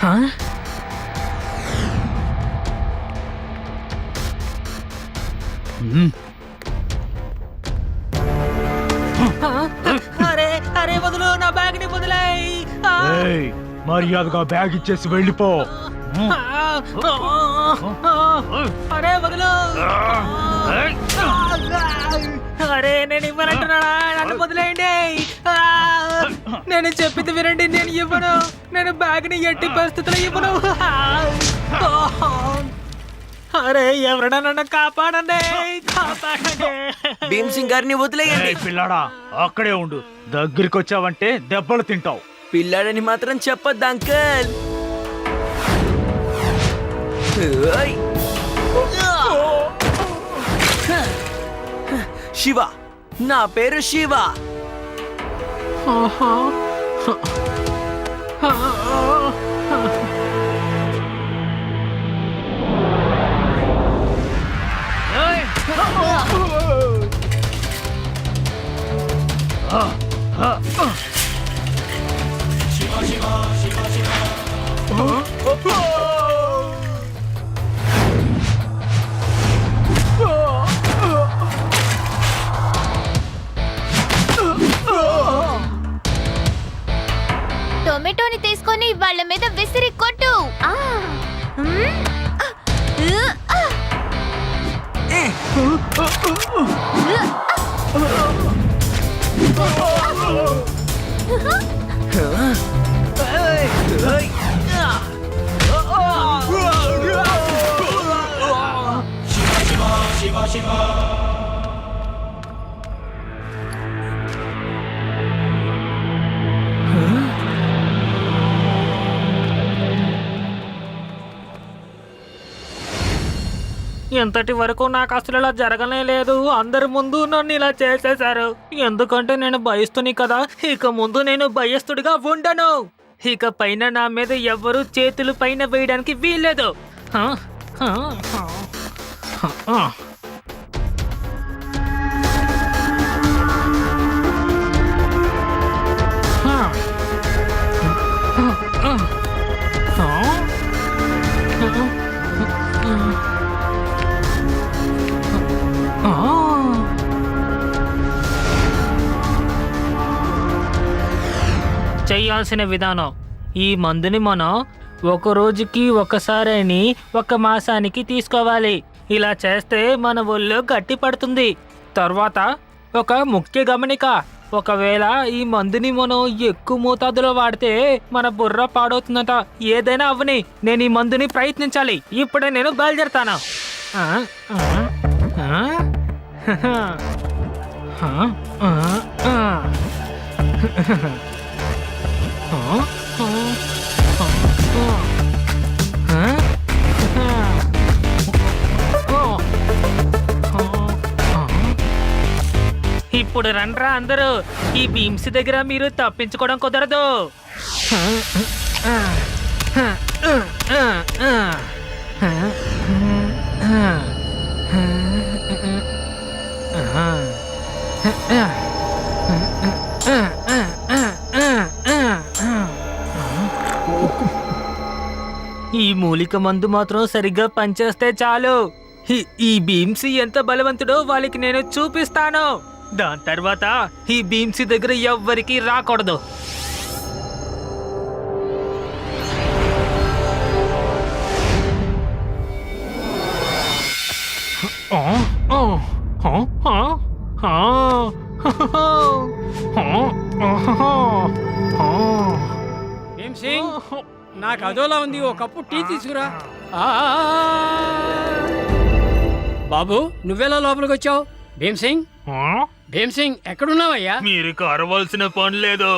అరే అరే వదులు, నా బ్యాగ్ ని వదిలేయ్. మర్యాదగా బ్యాగ్ ఇచ్చేసి వెళ్ళిపో. అరే వదులు. అరే నేను ఇవ్వనంటున్నాడా, నన్ను వదిలేయండి. నేను చెప్పింది వినండి, నేను ఇవ్వను. నేను బ్యాగ్ ని ఎట్టి పరిస్థితుల్లో ఇవ్వను. అరే ఎవరైనా నన్ను కాపాడండి, కాపాడండి. భీమ్ సింగ్ గారిని వదిలేయండి. పిల్లాడా అక్కడే ఉండు, దగ్గరికి వచ్చావంటే దెబ్బలు తింటావు. పిల్లాడని మాత్రం చెప్పొద్దు అంకుల్. శివ, నా పేరు శివ. టొమాటోని తీసుకొని వాళ్ళ మీద విసిరి కొట్టు. ఇంతటి వరకు నాకు అసలు ఇలా జరగనే లేదు. అందరి ముందు నన్ను ఇలా చేసేశారు. ఎందుకంటే నేను భయస్తుని కదా. ఇక ముందు నేను భయస్తుడిగా ఉండను. ఇక పైన నా మీద ఎవ్వరూ చేతులు పైన వేయడానికి వీల్లేదు. చేయాల్సిన విధానం, ఈ మందుని మనం ఒక రోజుకి ఒకసారని 1 మాసానికి తీసుకోవాలి. ఇలా చేస్తే మన ఒళ్ళు గట్టి పడుతుంది. తర్వాత ఒక ముఖ్య గమనిక, ఒకవేళ ఈ మందుని మనం ఎక్కువ మోతాదులో వాడితే మన బుర్ర పాడవుతుందట. ఏదైనా అవ్వని, నేను ఈ మందుని ప్రయత్నించాలి. ఇప్పుడే నేను బయలుదేరుతాను. ఇప్పుడు రండ్రా అందరూ. ఈ భీమ్స్ దగ్గర మీరు తప్పించుకోవడం కుదరదు. ఈ మూలిక మందు మాత్రం సరిగ్గా పనిచేస్తే చాలు. ఈ భీమ్స్ ఎంత బలవంతుడో వాళ్ళకి నేను చూపిస్తాను. దాని తర్వాత ఈ భీమ్స్ దగ్గర ఎవ్వరికి రాకూడదు. భీమ్ సింగ్, నాకు అదోలా ఉంది, ఓ కప్పు టీ తీసుకురా. బాబు, నువ్వెలా లోపలికి వచ్చావు? భీమ్ సింగ్, భీమ్ సింగ్ ఎక్కడున్నావయ్యా? మీరు అరవాల్సిన పని లేదు.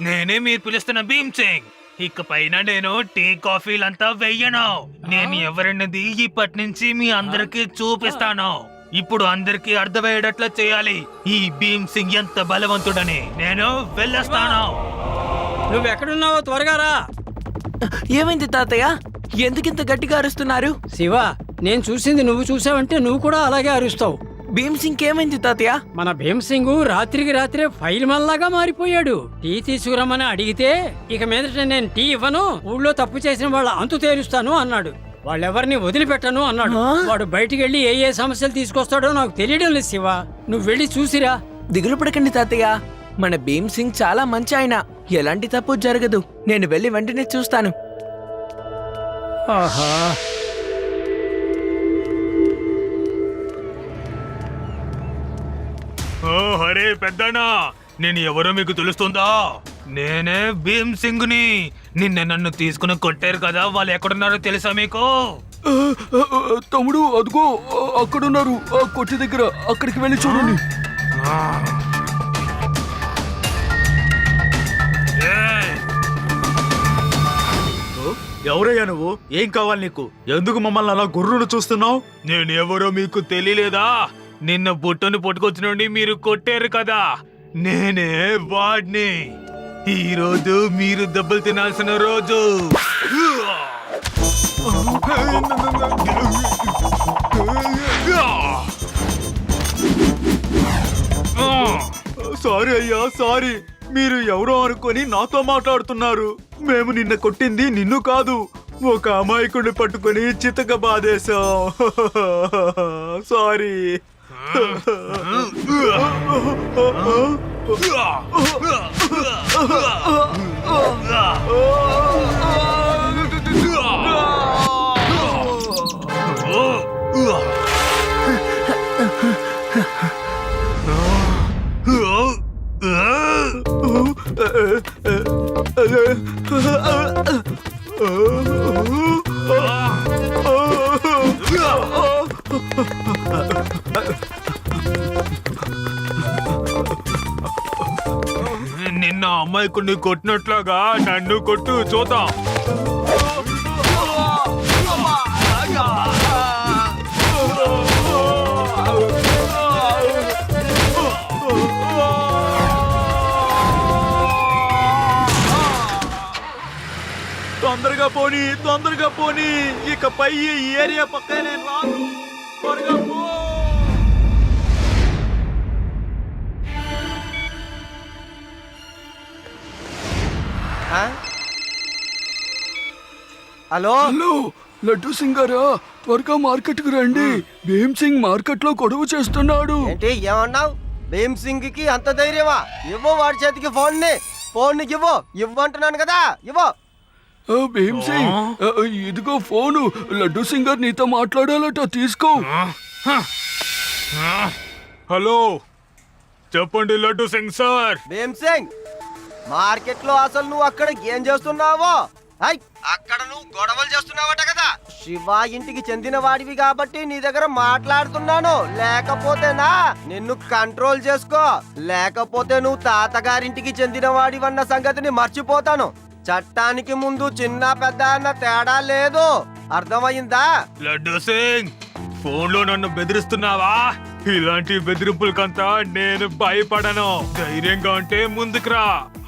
నేనే మీరు పిలుస్తున్న భీమ్ సింగ్. ఇక పైన నేను టీ కాఫీలంతా వెయ్యను. నేను ఎవరన్నది ఇప్పటి నుంచి మీ అందరికి చూపిస్తాను. ఇప్పుడు అందరికి అర్థమయ్యేటట్లు చేయాలి ఈ భీమ్ సింగ్ ఎంత బలవంతుడని. నేను వెళ్ళొస్తాను. నువ్వెక్కడున్నావో త్వరగా రా. ఏమైంది తాతయ్య? ఎందుకింత గట్టిగా అరుస్తున్నారు? శివ, నేను చూసింది నువ్వు చూసావంటే నువ్వు కూడా అలాగే అరుస్తావు. భీమ్ సింగ్ ఏమైంది తాతయ్య? మన భీమ్సింగ్ రాత్రికి రాత్రే ఫైల్ మల్లాగా మారిపోయాడు. టీ తీసుకురమ్మని అడిగితే ఇక మీదట నేను టీ ఇవ్వను, ఊళ్ళో తప్పు చేసిన వాళ్ళ అంతు తేలుస్తాను అన్నాడు. వాళ్ళెవరిని వదిలిపెట్టను అన్నాడు. వాడు బయటికి వెళ్ళి ఏ సమస్యలు తీసుకొస్తాడో నాకు తెలియడం లేదు శివ. నువ్వు వెళ్ళి చూసిరా. దిగులు పడకండి తాతయ్య, మన భీమ్ సింగ్ చాలా మంచి ఆయన, ఎలాంటి తప్పు జరగదు. నేను వెళ్ళి వెంటనే చూస్తాను. ఆహా, ఓ హరే పెద్దనా, నేను ఎవరో మీకు తెలుస్తుందా? నేనే భీమ్ సింగ్ ని. నిన్న నన్ను తీసుకుని కొట్టారు కదా, వాళ్ళు ఎక్కడున్నారో తెలుసా మీకు? తమ్ముడు అదిగో అక్కడున్నారు, ఆ కొట్టి దగ్గర. అక్కడికి వెళ్ళి చూడండి. ఏయ్! ఎవరయ్యా నువ్వు? ఏం కావాలి నీకు? ఎందుకు మమ్మల్ని అలా గుర్రును చూస్తున్నావు? నేను ఎవరో మీకు తెలియలేదా? నిన్న బుట్టను పట్టుకొచ్చినండి మీరు కొట్టారు కదా, నేనే వాడిని. ఈ రోజు మీరు దెబ్బలు తినాల్సిన రోజు. సారీ అయ్యా, సారీ. మీరు ఎవరో అనుకొని నాతో మాట్లాడుతున్నారు. మేము నిన్న కొట్టింది నిన్ను కాదు, ఒక అమాయకుడిని పట్టుకొని చితక బాధేశాం. సారీ. నిన్న అమ్మాయికుడిని కొట్టినట్లుగా నన్ను కొట్టు చూద్దాం. తొందరగా పోనీ, తొందరగా పోనీ. ఇకపై ఈ ఏరియా పక్కనే రాను. త్వరగా పో. హలో హలో, లడ్డు సింగ్ గారా, త్వరగా మార్కెట్ కు రండి. భీమ్ సింగ్ మార్కెట్ లో గొడవ చేస్తున్నాడు. ఏంటి ఏమన్నావు? భీమ్ సింగ్ కి అంత ధైర్యమా? ఇవ్వు వాడి చేతికి ఫోన్ ఇవ్వు. ఇవ్వంటున్నాను కదా, ఇవ్వు. భీమ్ సింగ్, ఇదిగో ఫోను. లడ్డు సింగ్ గారు నీతో మాట్లాడాలట, తీసుకో. హలో, చెప్పండి లడ్డు సింగ్ సార్. భీమ్ సింగ్, మార్కెట్ లో అసలు నువ్వు అక్కడ ఏం చేస్తున్నావో? అక్కడ నువ్వు గొడవలు చేస్తున్నావట కదా. శివ ఇంటికి చెందిన వాడివి కాబట్టి నీ దగ్గర మాట్లాడుతున్నాను. లేకపోతేనా నిన్ను కంట్రోల్ చేసుకో. లేకపోతే నువ్వు తాతగారింటికి చెందిన వాడివన్న సంగతిని మర్చిపోతాను. చట్టానికి ముందు చిన్న పెద్ద అన్న తేడా లేదు, అర్థమైందా? లడ్డు సింగ్, ఫోన్లో నన్ను బెదిరిస్తున్నావా? ఇలాంటి బెదిరింపులకంతా నేను భయపడను. ధైర్యంగా ఉంటే ముందుకురా,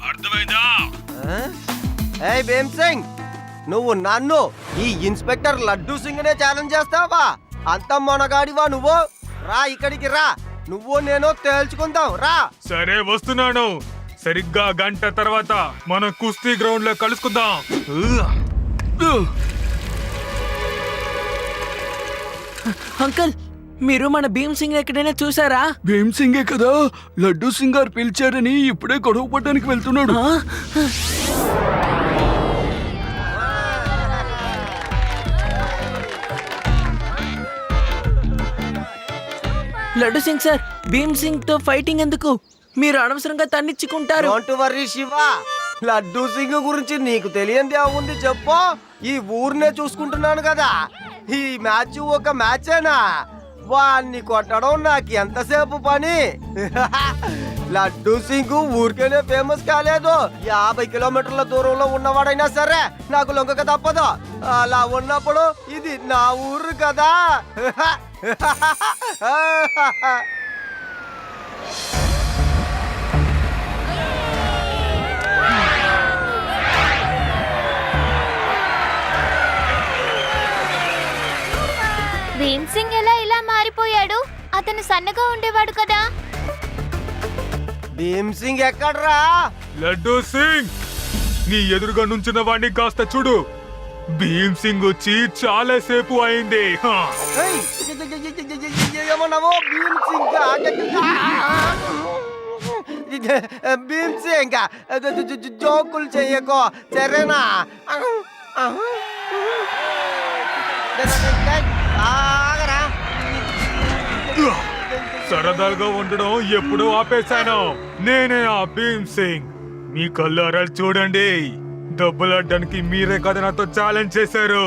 అర్థమైందా? ఏయ్ భీమ్ సింగ్, నువ్వు నన్ను ఈ ఇన్స్పెక్టర్ లడ్డు సింగ్ నే ఛాలెంజ్ చేస్తావా? అంత మొనగాడివా నువ్వు? రా ఇక్కడికి రా, నువ్వు నేను తేల్చుకుందాం రా. సరే వస్తున్నాను. సరిగ్గా గంట తర్వాత మనం కుస్తీ గ్రౌండ్ లో కలుసుకుందాం. అంకుల్, మీరు మన భీమ్ సింగ్ ఎక్కడైనా చూసారా? భీమ్ సింగే కదా, లడ్డు సింగ్ గారు పిలిచారని ఇప్పుడే గొడవ పడడానికి వెళ్తున్నాడు. ఆ? లడ్డు సింగ్ సార్, భీమ్ సింగ్ తో ఫైటింగ్ ఎందుకు? మీరు అనవసరంగా తన్నిచ్చుకుంటారు. డోంట్ వర్రీ శివ, లడ్డు సింగ్ గురించి నీకు తెలియంది ఏముంది చెప్పు. ఈ ఊరినే చూసుకుంటున్నాను కదా. ఈ మ్యాచ్ ఒక మ్యాచేనా? వాణ్ణి కొట్టడం నాకు ఎంతసేపు పని. లడ్డు సింగ్ ఊరికేనే ఫేమస్ కాలేదు, 50 కిలోమీటర్ల దూరంలో ఉన్నవాడైనా సరే నాకు లొంగక తప్పదు. అలా ఉన్నప్పుడు ఇది నా ఊరు కదా. భీమ్ సింగ్ ఎలా ఇలా మారిపోయాడు? అతను సన్నగా ఉండేవాడు కదా. భీమ్ సింగ్ ఎక్కడ్రా? లడ్డూ సింగ్, నీ ఎదురుగా నుంచున్న వాడిని కాస్త చూడు. భీమ్ సింగ్ వచ్చి చాలా సేపు అయింది. హా. ఏయ్, ఏమన్నావు? భీమ్ సింగ్ భీమ్ సింగ్ జోకులు చెయ్యకో సరేనా? ఆగరా. సరదాగా ఉండడం ఎప్పుడూ ఆపేశాను. నేనే ఆ భీమ్ సింగ్. మీ కళ్ళారా చూడండి, డబ్బులాడడానికి మీరే కదా నాతో ఛాలెంజ్ చేశారు.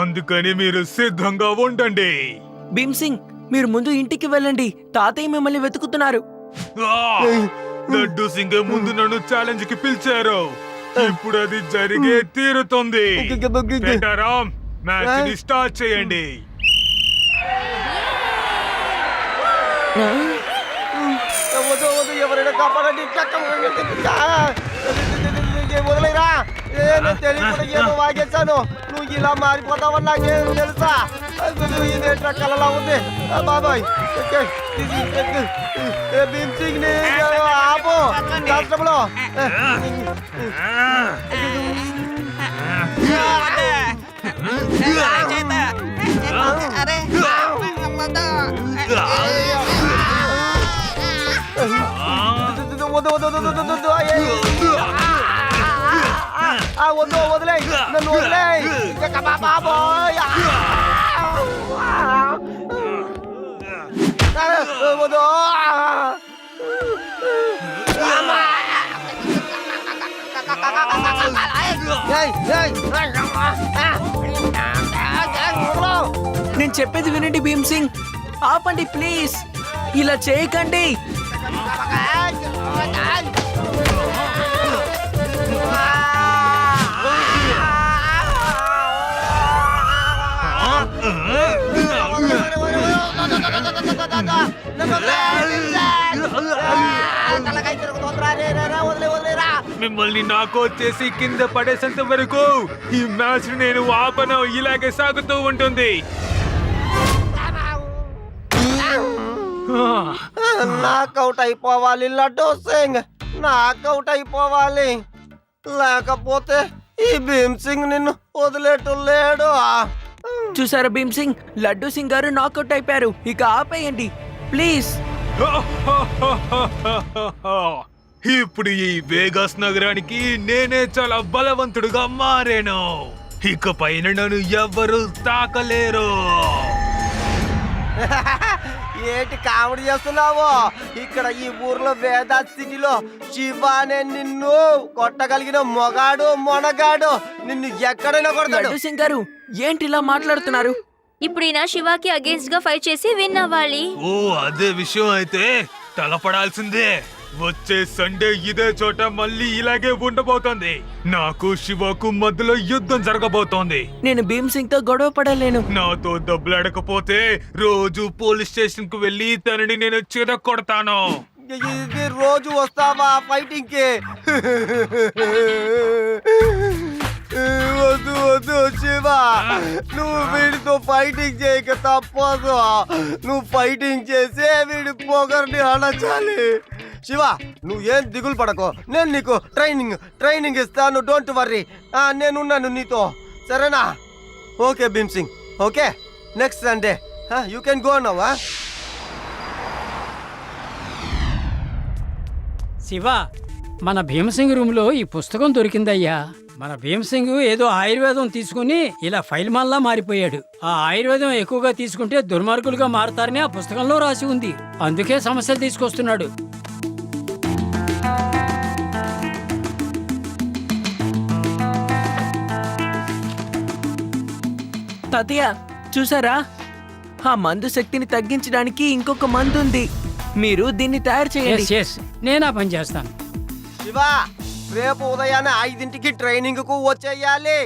అందుకని మీరు సిద్ధంగా ఉండండి. భీమ్ సింగ్, మీరు ముందు ఇంటికి వెళ్ళండి. తాతయ్య మిమ్మల్ని వెతుకుతున్నారు. ఆ! లడ్డూ సింగ్ ముందు నన్ను ఛాలెంజ్ కి పిలిచారు. ఇప్పుడు అది జరిగే తీరుతుంది. వెంటారాం, మ్యాచ్ ని స్టార్ట్ చేయండి. వద్దు వద్దు, ఎవరైనా కాపాడండి. వదిలేరా, నేను తెలియకుండా ఏదో వాగేశాను. నువ్వు ఇలా మారిపోతావని నాకేం తెలుసా? ఇదేంట్రా కలలా ఉంది బాబాయ్. భీమ్ సింగ్ ని ఆపు రాష్ట్రంలో. వద్దు వద్దు వద్దు వద్దు వద్దు, వద్దు వదిలే, నన్ను వదిలే బాబోయ్. వద్దు. నేను చెప్పేది వినండి భీమ్ సింగ్. ఆపండి ప్లీజ్, ఇలా చేయకండి. మిమ్మల్ని నాకు చేసి కింద పడేసేంత వరకు ఈ మ్యాచ్ నేను ఆపను. ఇలాగే సాగుతూ ఉంటుంది. నాకౌట్ అయిపోవాలి లడ్డూ సింగ్, నాకౌట్ అయిపోవాలి. లేకపోతే ఈ భీమ్ సింగ్ నిన్ను వదిలేటు లేడు. చూసారా భీమ్ సింగ్, లడ్డూ సింగ్ గారు నాకౌట్ అయిపోయారు. ఇక ఆపేయండి ప్లీజ్. ఇప్పుడు ఈ వేగాస్ నగరానికి నేనే చాలా బలవంతుడుగా మారాను. ఇక పైన నన్ను ఎవ్వరూ తాకలేరు. ఏంటి కామెడీ చేస్తున్నావు? ఇక్కడ ఈ ఊర్లో వేదా సిటీలో శివ అనే నిన్ను కొట్టగలిగిన మొగాడు మొనగాడు నిన్ను ఎక్కడైనా కొడతాడు. లడ్డూ సింగ్ గారు ఏంటి ఇలా మాట్లాడుతున్నారు? ఇప్పుడు ఈయన శివాకి అగేన్స్ట్ గా ఫైట్ చేసి విన్ అవ్వాలి. ఓ అదే విషయం అయితే తలపడాల్సిందే. వచ్చే సండే ఇదే చోట మళ్ళీ ఇలాగే ఉండబోతోంది. నాకు శివకు మధ్యలో యుద్ధం జరగబోతోంది. నేను భీమ్ సింగ్ తో గొడవ పడలేను. నాతో డబ్బులాడకపోతే రోజు పోలీస్ స్టేషన్ కు వెళ్ళి తనని నేను చిరగొడతాను. ఇది రోజు వస్తావా ఫైటింగ్ కి? వద్దు వద్దు శివ, నువ్వు వీడితో ఫైటింగ్ చేయక తప్పదు. నువ్వు ఫైటింగ్ చేసే వీడి పొగర్ని అణచాలి. శివ, నువ్వేం దిగులు పడకో, నేను నీకు ట్రైనింగ్ ఇస్తాను. డోంట్ వర్రీ, నేనున్నాను నీతో, సరేనా? Okay Bhim Singh, okay. Next Sunday you can go now. Shiva, మన భీమసింగ్ రూమ్ లో ఈ పుస్తకం దొరికిందయ్యా. మన భీమసింగ్ ఏదో ఆయుర్వేదం తీసుకుని ఇలా ఫైల్ మాల్లా మారిపోయాడు. ఆ ఆయుర్వేదం ఎక్కువగా తీసుకుంటే దుర్మార్గులుగా మారతారని ఆ పుస్తకంలో రాసి ఉంది. అందుకే సమస్యలు తీసుకొస్తున్నాడు. తాతయ్య చూసారా, ఆ మందు శక్తిని తగ్గించడానికి ఇంకొక మందు ఉంది. మీరు దీన్ని తయారు చేయండి. Yes, నేను ఆ పని చేస్తాను. శివ, రేపు ఉదయాన్నే 5ంటికి ట్రైనింగ్ కు వచ్చేయాలి.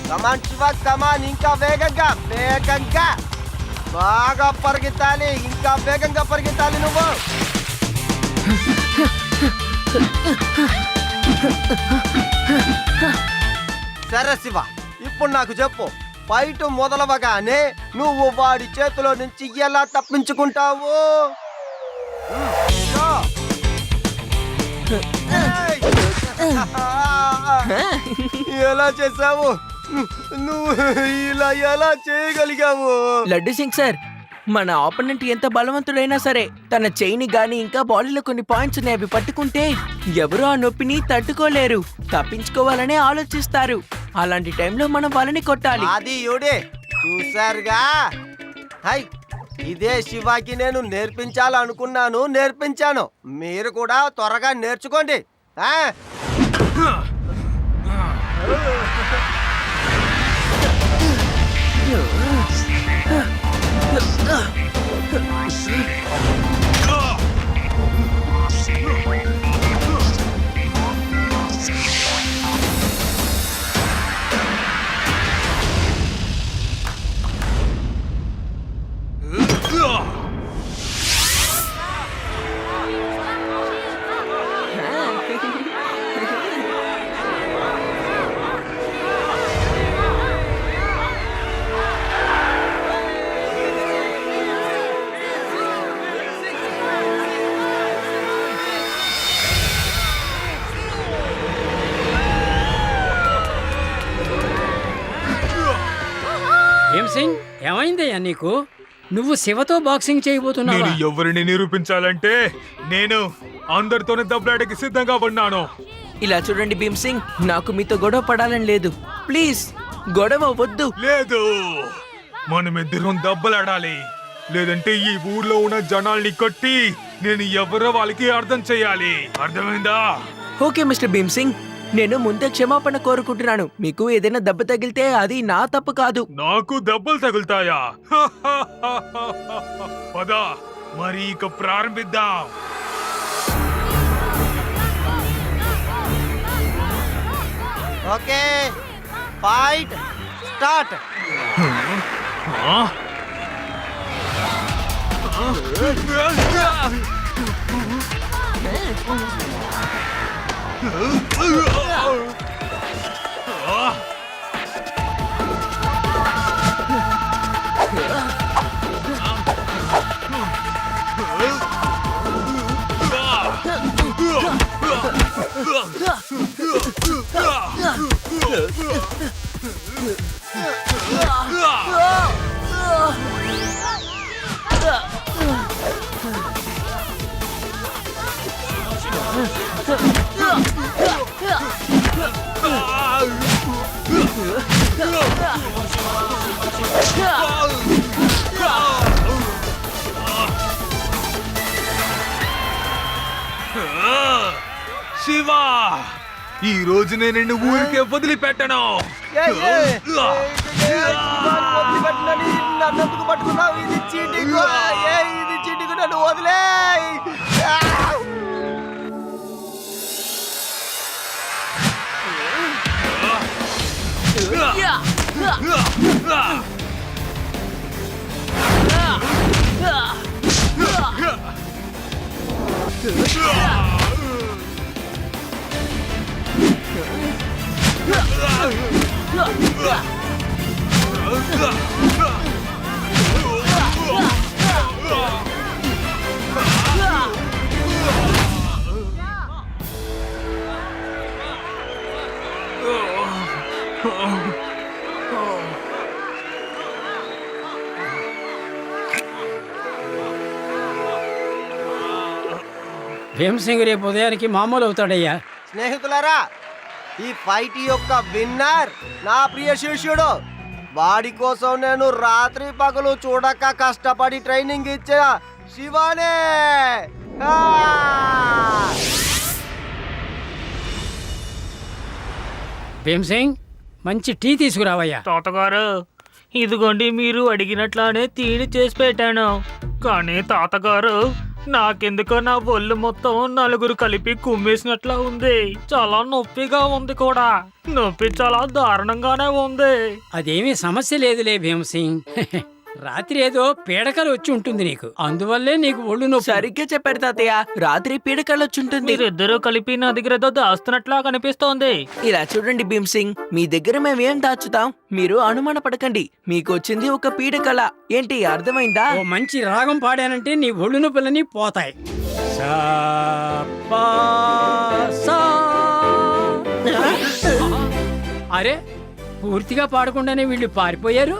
కమాన్ శివ, కమాన్, ఇంకా వేగంగా బాగా పరిగెత్తాలి. ఇంకా వేగంగా పరిగెత్తాలి నువ్వు. సరే శివ, ఇప్పుడు నాకు చెప్పు, ఫైట్ మొదలవగానే నువ్వు వాడి చేతిలో నుంచి ఎలా తప్పించుకుంటావు? ఏయ్! ఎలా చేసావు నువ్వు? ఇలా ఎలా చేయగలిగావు? లడ్డు సింగ్ సార్, మన ఆపోనెంట్ ఎంత బలవంతుడైనా సరే తన చెయ్యిని గాని ఇంకా బాడీలో కొన్ని పాయింట్స్ ఉన్నాయి, అవి పట్టుకుంటే ఎవరు ఆ నొప్పిని తట్టుకోలేరు, తప్పించుకోవాలనే ఆలోచిస్తారు. అలాంటి టైంలో మనం వాళ్ళని కొట్టాలి. అది యుడే చూసారుగా. హై, ఇదే శివాకి నేను నేర్పించాలనుకున్నాను, నేర్పించాను. మీరు కూడా త్వరగా నేర్చుకోండి. ఆ? భీమ్ సింగ్, ఏమైందయ్యా నీకు? నువ్వు శివతో బాక్సింగ్ చేయబోతున్నావా? నేను ఎవరిని నిరూపించాలంటే నేను అందరితోనే దెబ్బలాడకి సిద్ధంగా ఉన్నాను. ఇలా చూడండి భీమ్ సింగ్, నాకు మీతో గొడవ పడాలని లేదు. ప్లీజ్ గొడవ వద్దు. లేదు, మనమిద్దరం దెబ్బలాడాలి. లేదంటే ఈ ఊర్లో ఉన్న జనాల్ని కొట్టి నేను ఎవరో వాళ్ళకి అర్థం చెయ్యాలి. అర్థమైందా? ఓకే మిస్టర్ భీమ్ సింగ్, నేను ముందే క్షమాపణ కోరుకుంటున్నాను. మీకు ఏదైనా దెబ్బ తగిలితే అది నా తప్పు కాదు. నాకు దెబ్బలు తగులుతాయా? పద మరి ఇక ప్రారంభిద్దాం. Okay, fight start. శివా, ఈ రోజు నేను నిన్ను ఊరికే వదిలిపెట్టను. నన్నెందుకు పట్టుకున్నావు? ఇది చీటింగ్. ఇది చీటింగ్, నన్ను వదిలే. భీమ్ సింగ్ రేపు ఉదయానికి మామూలు అవుతాడయ్యా. స్నేహితులారా, ఈ ఫైట్ యొక్క విన్నర్ నా ప్రియ శిష్యుడు. వాడి కోసం నేను రాత్రి పగలు చూడక కష్టపడి ట్రైనింగ్ ఇచ్చిన శివానే. భీమ్ సింగ్, మంచి టీ తీసుకురావయ్యా. తాతగారు, ఇదిగోండి మీరు అడిగినట్లానే తీడి చేసి పెట్టాను. కానీ తాతగారు, నాకెందుకో నా ఒళ్ళు మొత్తం నలుగురు కలిపి కుమ్మేసినట్లా ఉంది. చాలా నొప్పిగా ఉంది కూడా. నొప్పి చాలా దారుణంగానే ఉంది. అదేమీ సమస్య లేదులే భీమ్ సింగ్. రాత్రి ఏదో పీడకలు వచ్చి ఉంటుంది నీకు, అందువల్లే నీకు ఒళ్ళు నొప్పి. సరిగ్గా చెప్పారు తాతయ్య, రాత్రి పీడకలొచ్చుంటుంది. మీరిద్దరూ కలిపి నా దగ్గర ఏదో దాస్తున్నట్లా కనిపిస్తోంది. ఇలా చూడండి భీమ్ సింగ్, మీ దగ్గర మేమేం దాచుతాం, మీరు అనుమాన పడకండి. మీకొచ్చింది ఒక పీడకల. ఏంటి అర్థమైందా? ఓ మంచి రాగం పాడానంటే నీ ఒళ్ళు నొప్పులన్నీ పోతాయి. సా, పా, సా. అరే, పూర్తిగా పాడకుండానే వీళ్ళు పారిపోయారు.